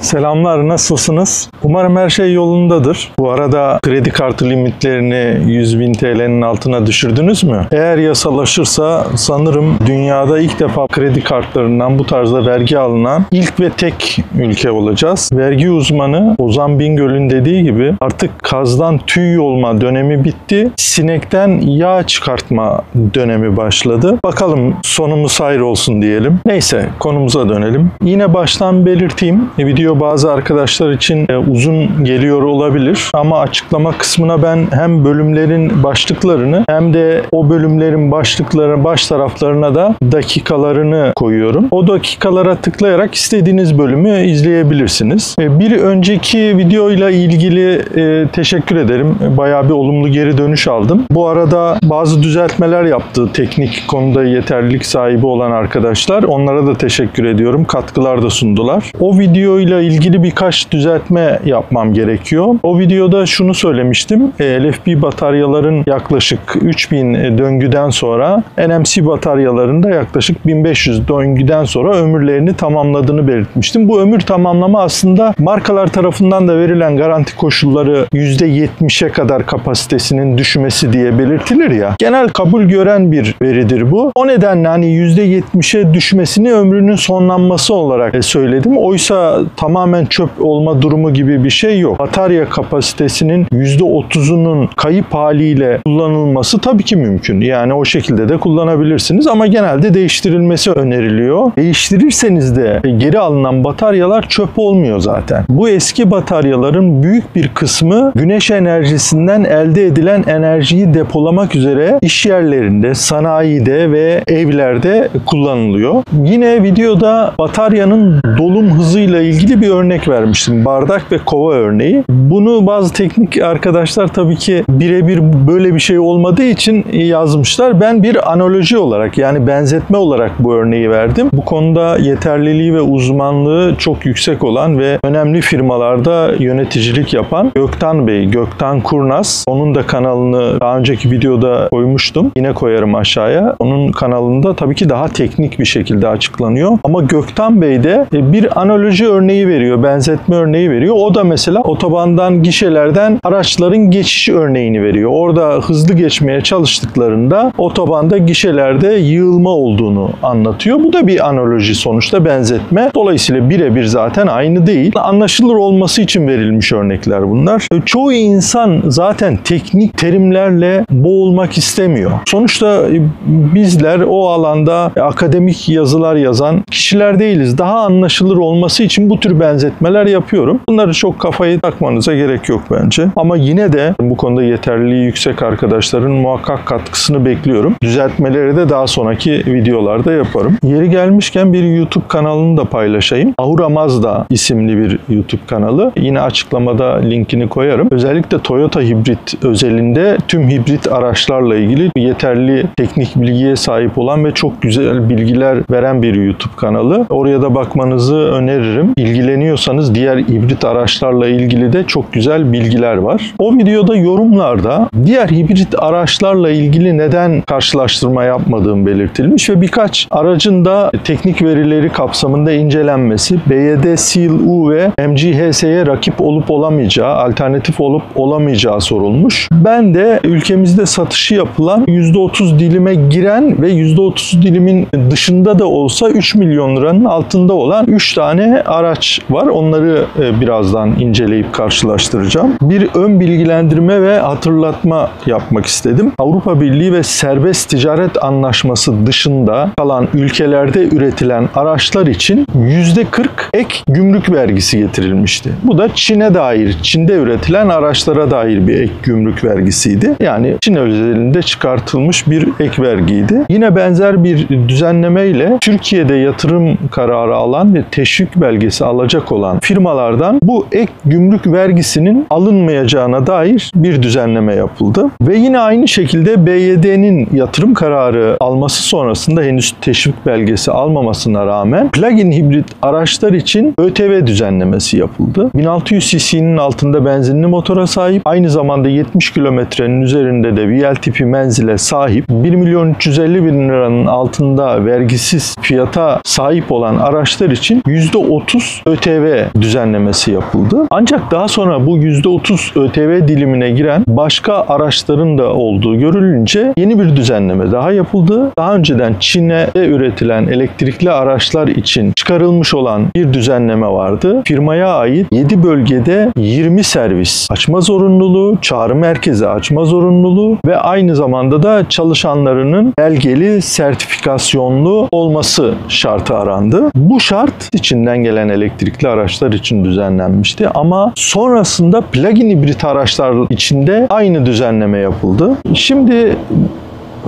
Selamlar, nasılsınız? Umarım her şey yolundadır. Bu arada kredi kartı limitlerini 100.000 TL'nin altına düşürdünüz mü? Eğer yasalaşırsa sanırım dünyada ilk defa kredi kartlarından bu tarzda vergi alınan ilk ve tek ülke olacağız. Vergi uzmanı Ozan Bingöl'ün dediği gibi artık kazdan tüy yolma dönemi bitti. Sinekten yağ çıkartma dönemi başladı. Bakalım sonumuz hayır olsun diyelim. Neyse, konumuza dönelim. Yine baştan belirteyim. Video bazı arkadaşlar için uzun geliyor olabilir ama açıklama kısmına ben hem bölümlerin başlıklarını hem de o bölümlerin başlıklarının baş taraflarına da dakikalarını koyuyorum. O dakikalara tıklayarak istediğiniz bölümü izleyebilirsiniz. Bir önceki videoyla ilgili teşekkür ederim. Bayağı bir olumlu geri dönüş aldım. Bu arada bazı düzeltmeler yaptı teknik konuda yeterlilik sahibi olan arkadaşlar. Onlara da teşekkür ediyorum. Katkılar da sundular. O videoyla ilgili birkaç düzeltme yapmam gerekiyor. O videoda şunu söylemiştim. LFP bataryaların yaklaşık 3000 döngüden sonra, NMC bataryaların da yaklaşık 1500 döngüden sonra ömürlerini tamamladığını belirtmiştim. Bu ömür tamamlama aslında markalar tarafından da verilen garanti koşulları %70'e kadar kapasitesinin düşmesi diye belirtilir ya. Genel kabul gören bir veridir bu. O nedenle hani %70'e düşmesini ömrünün sonlanması olarak söyledim. Oysa tamamen çöp olma durumu gibi bir şey yok. Batarya kapasitesinin %30'unun kayıp haliyle kullanılması tabii ki mümkün. Yani o şekilde de kullanabilirsiniz ama genelde değiştirilmesi öneriliyor. Değiştirirseniz de geri alınan bataryalar çöp olmuyor zaten. Bu eski bataryaların büyük bir kısmı güneş enerjisinden elde edilen enerjiyi depolamak üzere iş yerlerinde, sanayide ve evlerde kullanılıyor. Yine videoda bataryanın dolum hızıyla ilgili bir örnek vermiştim. Bardak ve kova örneği. Bunu bazı teknik arkadaşlar tabii ki birebir böyle bir şey olmadığı için yazmışlar. Ben bir analoji olarak, yani benzetme olarak bu örneği verdim. Bu konuda yeterliliği ve uzmanlığı çok yüksek olan ve önemli firmalarda yöneticilik yapan Göktan Bey, Göktan Kurnaz. Onun da kanalını daha önceki videoda koymuştum. Yine koyarım aşağıya. Onun kanalında tabii ki daha teknik bir şekilde açıklanıyor. Ama Göktan Bey de bir analoji örneği veriyor, benzetme örneği veriyor. O da mesela otobandan, gişelerden araçların geçiş örneğini veriyor. Orada hızlı geçmeye çalıştıklarında otobanda, gişelerde yığılma olduğunu anlatıyor. Bu da bir analoji, sonuçta benzetme. Dolayısıyla birebir zaten aynı değil. Anlaşılır olması için verilmiş örnekler bunlar. Çoğu insan zaten teknik terimlerle boğulmak istemiyor. Sonuçta bizler o alanda akademik yazılar yazan kişiler değiliz. Daha anlaşılır olması için bu tür benzetmeler yapıyorum. Bunları çok kafayı takmanıza gerek yok bence. Ama yine de bu konuda yeterliliği yüksek arkadaşların muhakkak katkısını bekliyorum. Düzeltmeleri de daha sonraki videolarda yaparım. Yeri gelmişken bir YouTube kanalını da paylaşayım. Ahura Mazda isimli bir YouTube kanalı. Yine açıklamada linkini koyarım. Özellikle Toyota hibrit özelinde tüm hibrit araçlarla ilgili yeterli teknik bilgiye sahip olan ve çok güzel bilgiler veren bir YouTube kanalı. Oraya da bakmanızı öneririm. İlgileniyorsanız diğer hibrit araçlarla ilgili de çok güzel bilgiler var. O videoda yorumlarda diğer hibrit araçlarla ilgili neden karşılaştırma yapmadığım belirtilmiş ve birkaç aracın da teknik verileri kapsamında incelenmesi, BYD Seal U ve MG HS'ye rakip olup olamayacağı, alternatif olup olamayacağı sorulmuş. Ben de ülkemizde satışı yapılan %30 dilime giren ve %30 dilimin dışında da olsa 3 milyon liranın altında olan 3 tane araç var. Onları birazdan inceleyip karşılaştıracağım. Bir ön bilgilendirme ve hatırlatma yapmak istedim. Avrupa Birliği ve Serbest Ticaret Anlaşması dışında kalan ülkelerde üretilen araçlar için %40 ek gümrük vergisi getirilmişti. Bu da Çin'e dair, Çin'de üretilen araçlara dair bir ek gümrük vergisiydi. Yani Çin özelinde çıkartılmış bir ek vergiydi. Yine benzer bir düzenlemeyle Türkiye'de yatırım kararı alan ve teşvik belgesi alacak olan firmalardan bu ek gümrük vergisinin alınmayacağına dair bir düzenleme yapıldı. Ve yine aynı şekilde BYD'nin yatırım kararı alması sonrasında henüz teşvik belgesi almamasına rağmen plug-in hibrit araçlar için ÖTV düzenlemesi yapıldı. 1600 cc'nin altında benzinli motora sahip, aynı zamanda 70 kilometrenin üzerinde de VLTP menzile sahip, 1.350.000 liranın altında vergisiz fiyata sahip olan araçlar için %30 ÖTV düzenlemesi yapıldı. Ancak daha sonra bu %30 ÖTV dilimine giren başka araçların da olduğu görülünce yeni bir düzenleme daha yapıldı. Daha önceden Çin'e üretilen elektrikli araçlar için çıkarılmış olan bir düzenleme vardı. Firmaya ait 7 bölgede 20 servis açma zorunluluğu, çağrı merkezi açma zorunluluğu ve aynı zamanda da çalışanlarının belgeli, sertifikasyonlu olması şartı arandı. Bu şart içinden gelen elektrikli araçlar için düzenlenmişti ama sonrasında plug-in hibrit araçlar için de aynı düzenleme yapıldı. Şimdi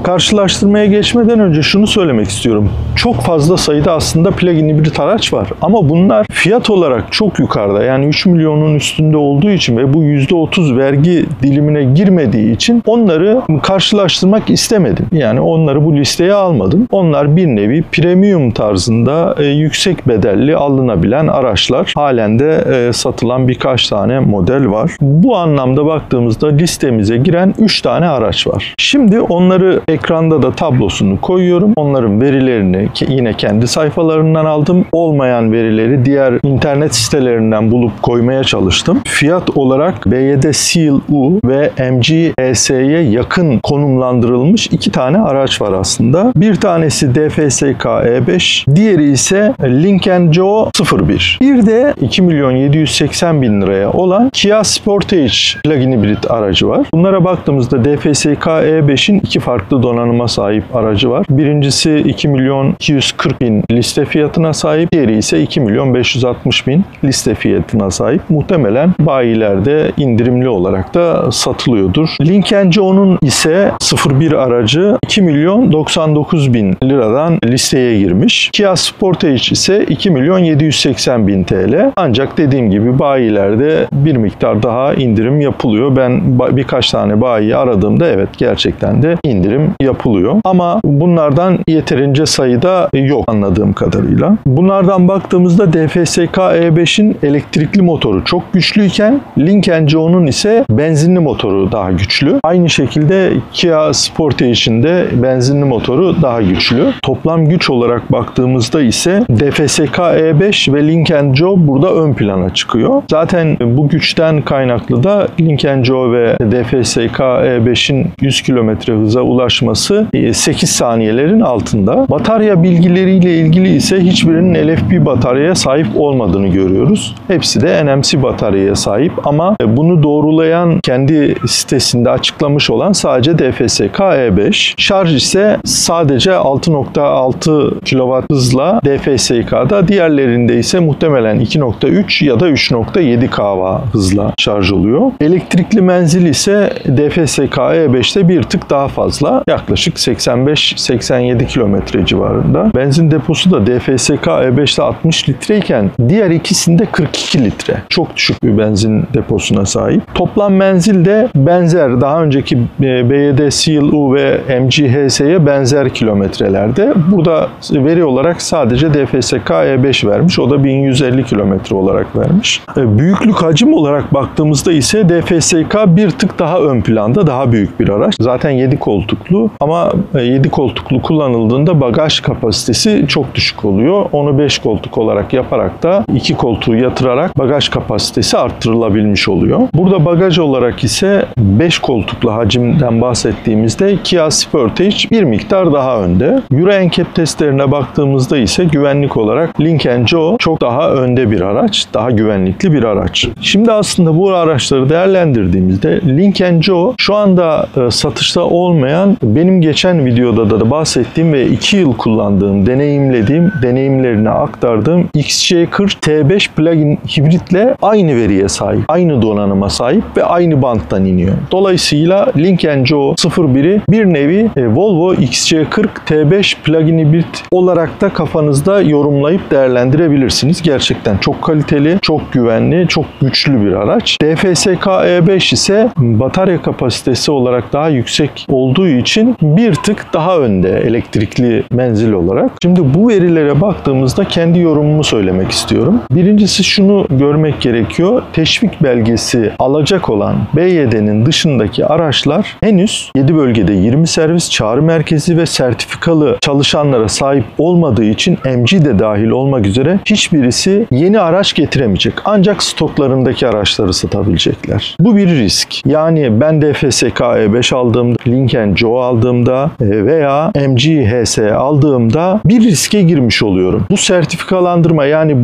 karşılaştırmaya geçmeden önce şunu söylemek istiyorum. Çok fazla sayıda aslında plug-in hibrit araç var. Ama bunlar fiyat olarak çok yukarıda. Yani 3 milyonun üstünde olduğu için ve bu %30 vergi dilimine girmediği için onları karşılaştırmak istemedim. Yani onları bu listeye almadım. Onlar bir nevi premium tarzında yüksek bedelli alınabilen araçlar. Halen de satılan birkaç tane model var. Bu anlamda baktığımızda listemize giren 3 tane araç var. Şimdi onları ekranda da tablosunu koyuyorum. Onların verilerini yine kendi sayfalarından aldım. Olmayan verileri diğer internet sitelerinden bulup koymaya çalıştım. Fiyat olarak BYD Seal U ve MG HS'ye yakın konumlandırılmış 2 tane araç var aslında. Bir tanesi DFSK E5, diğeri ise Lynk & Co 01. Bir de 2.780.000 liraya olan Kia Sportage plug-in hibrit aracı var. Bunlara baktığımızda DFSK E5'in 2 farklı donanıma sahip aracı var. Birincisi 2.240.000 liste fiyatına sahip, diğeri ise 2.560.000 liste fiyatına sahip. Muhtemelen bayilerde indirimli olarak da satılıyordur. Lynk & Co'nun ise 01 aracı 2.099.000 liradan listeye girmiş. Kia Sportage ise 2.780.000 TL. Ancak dediğim gibi bayilerde bir miktar daha indirim yapılıyor. Ben birkaç tane bayi aradığımda evet gerçekten de indirim yapılıyor. Ama bunlardan yeterince sayıda yok anladığım kadarıyla. Bunlardan baktığımızda DFSK E5'in elektrikli motoru çok güçlüyken Lynk & Co'nun ise benzinli motoru daha güçlü. Aynı şekilde Kia Sportage'in de benzinli motoru daha güçlü. Toplam güç olarak baktığımızda ise DFSK E5 ve Lynk & Co burada ön plana çıkıyor. Zaten bu güçten kaynaklı da Lynk & Co ve DFSK E5'in 100 km hıza ulaşması 8 saniyelerin altında. Batarya bilgileriyle ilgili ise hiçbirinin LFP bataryaya sahip olmadığını görüyoruz. Hepsi de NMC bataryaya sahip ama bunu doğrulayan kendi sitesinde açıklamış olan sadece DFSK E5. Şarj ise sadece 6.6 kW hızla DFSK'da, diğerlerinde ise muhtemelen 2.3 ya da 3.7 kW hızla şarj oluyor. Elektrikli menzil ise DFSK E5'te bir tık daha fazla. Yaklaşık 85-87 kilometre civarında. Benzin deposu da DFSK E5'te 60 litreyken diğer ikisinde 42 litre. Çok düşük bir benzin deposuna sahip. Toplam menzil de benzer. Daha önceki BYD Seal U ve MG HS'ye benzer kilometrelerde. Burada veri olarak sadece DFSK E5 vermiş. O da 1150 kilometre olarak vermiş. Büyüklük hacim olarak baktığımızda ise DFSK bir tık daha ön planda. Daha büyük bir araç. Zaten 7 koltuklu ama 7 koltuklu kullanıldığında bagaj kapasitesi çok düşük oluyor. Onu 5 koltuk olarak yaparak da 2 koltuğu yatırarak bagaj kapasitesi arttırılabilmiş oluyor. Burada bagaj olarak ise 5 koltuklu hacimden bahsettiğimizde Kia Sportage bir miktar daha önde. Euro NCAP testlerine baktığımızda ise güvenlik olarak Lynk & Co çok daha önde bir araç, daha güvenlikli bir araç. Şimdi aslında bu araçları değerlendirdiğimizde Lynk & Co şu anda satışta olmayan, benim geçen videoda da bahsettiğim ve 2 yıl kullandığım, deneyimlediğim, deneyimlerini aktardığım XC40 T5 plug-in hibritle aynı veriye sahip, aynı donanıma sahip ve aynı banttan iniyor. Dolayısıyla Lynk & Co 01'i bir nevi Volvo XC40 T5 plug-in hibrit olarak da kafanızda yorumlayıp değerlendirebilirsiniz. Gerçekten çok kaliteli, çok güvenli, çok güçlü bir araç. DFSK E5 ise batarya kapasitesi olarak daha yüksek olduğu için bir tık daha önde elektrikli menzil olarak. Şimdi bu verilere baktığımızda kendi yorumumu söylemek istiyorum. Birincisi şunu görmek gerekiyor. Teşvik belgesi alacak olan BYD'nin dışındaki araçlar henüz 7 bölgede 20 servis, çağrı merkezi ve sertifikalı çalışanlara sahip olmadığı için MG de dahil olmak üzere hiçbirisi yeni araç getiremeyecek. Ancak stoklarındaki araçları satabilecekler. Bu bir risk. Yani ben DFSK E5 aldığımda, Lynk & Co aldığımda veya MG HS aldığımda bir riske girmiş oluyorum. Bu sertifikalandırma yani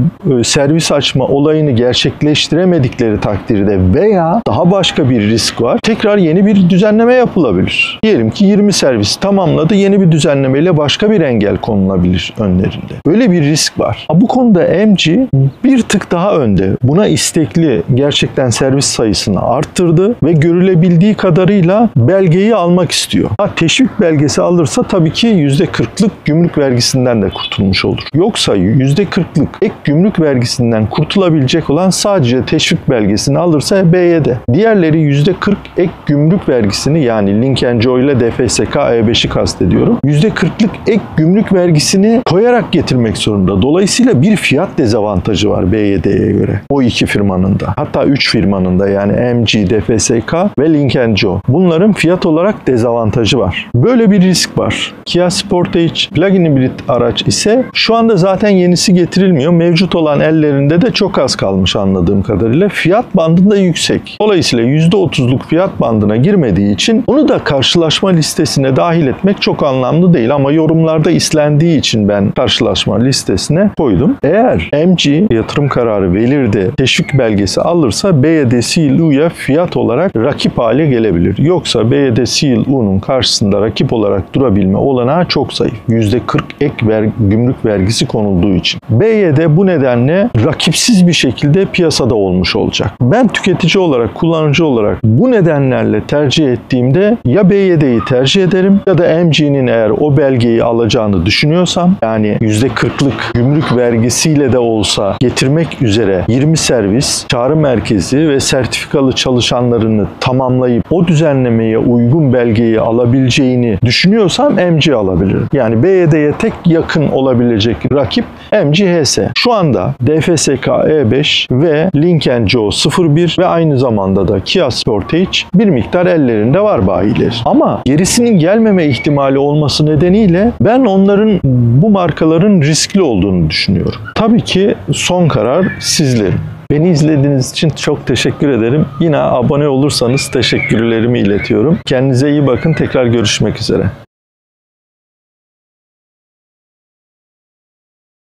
servis açma olayını gerçekleştiremedikleri takdirde veya daha başka bir risk var. Tekrar yeni bir düzenleme yapılabilir. Diyelim ki 20 servis tamamladı. Yeni bir düzenlemeyle başka bir engel konulabilir önlerinde. Böyle bir risk var. Bu konuda MG bir tık daha önde. Buna istekli, gerçekten servis sayısını arttırdı ve görülebildiği kadarıyla belgeyi almak istiyor. Teşvik belgesi alırsa tabii ki %40'lık gümrük vergisinden de kurtulmuş olur. Yoksa %40'lık ek gümrük vergisinden kurtulabilecek olan sadece teşvik belgesini alırsa BYD. Diğerleri %40 ek gümrük vergisini yani Lynk & Co ile DFSK E5'i kastediyorum. %40'lık ek gümrük vergisini koyarak getirmek zorunda. Dolayısıyla bir fiyat dezavantajı var BYD'ye göre. O iki firmanın da. Hatta 3 firmanın da yani MG, DFSK ve Lynk & Co. Bunların fiyat olarak dezavantajı var. Böyle bir risk var. Kia Sportage plug-in hibrit araç ise şu anda zaten yenisi getirilmiyor. Mevcut olan ellerinde de çok az kalmış anladığım kadarıyla. Fiyat bandında yüksek. Dolayısıyla %30'luk fiyat bandına girmediği için onu da karşılaşma listesine dahil etmek çok anlamlı değil ama yorumlarda istendiği için ben karşılaşma listesine koydum. Eğer MG yatırım kararı verir de teşvik belgesi alırsa BYD Seal U'ya fiyat olarak rakip hale gelebilir. Yoksa BYD Seal U'nun karşısında rakip olarak durabilme olanağı çok zayıf. %40 ek gümrük vergisi konulduğu için. BYD bu nedenle rakipsiz bir şekilde piyasada olmuş olacak. Ben tüketici olarak, kullanıcı olarak bu nedenlerle tercih ettiğimde ya BYD'yi tercih ederim ya da MG'nin eğer o belgeyi alacağını düşünüyorsam yani %40'lık gümrük vergisiyle de olsa getirmek üzere 20 servis, çağrı merkezi ve sertifikalı çalışanlarını tamamlayıp o düzenlemeye uygun belgeyi alabileceğini düşünüyorsam MG alabilirim. Yani BYD'ye tek yakın olabilecek rakip MG HS. Şu anda DFSK E5 ve Lynk & Co 01 ve aynı zamanda da Kia Sportage bir miktar ellerinde var bayiler. Ama gerisinin gelmeme ihtimali olması nedeniyle ben onların bu markaların riskli olduğunu düşünüyorum. Tabii ki son karar sizlerin. Beni izlediğiniz için çok teşekkür ederim. Yine abone olursanız teşekkürlerimi iletiyorum. Kendinize iyi bakın. Tekrar görüşmek üzere.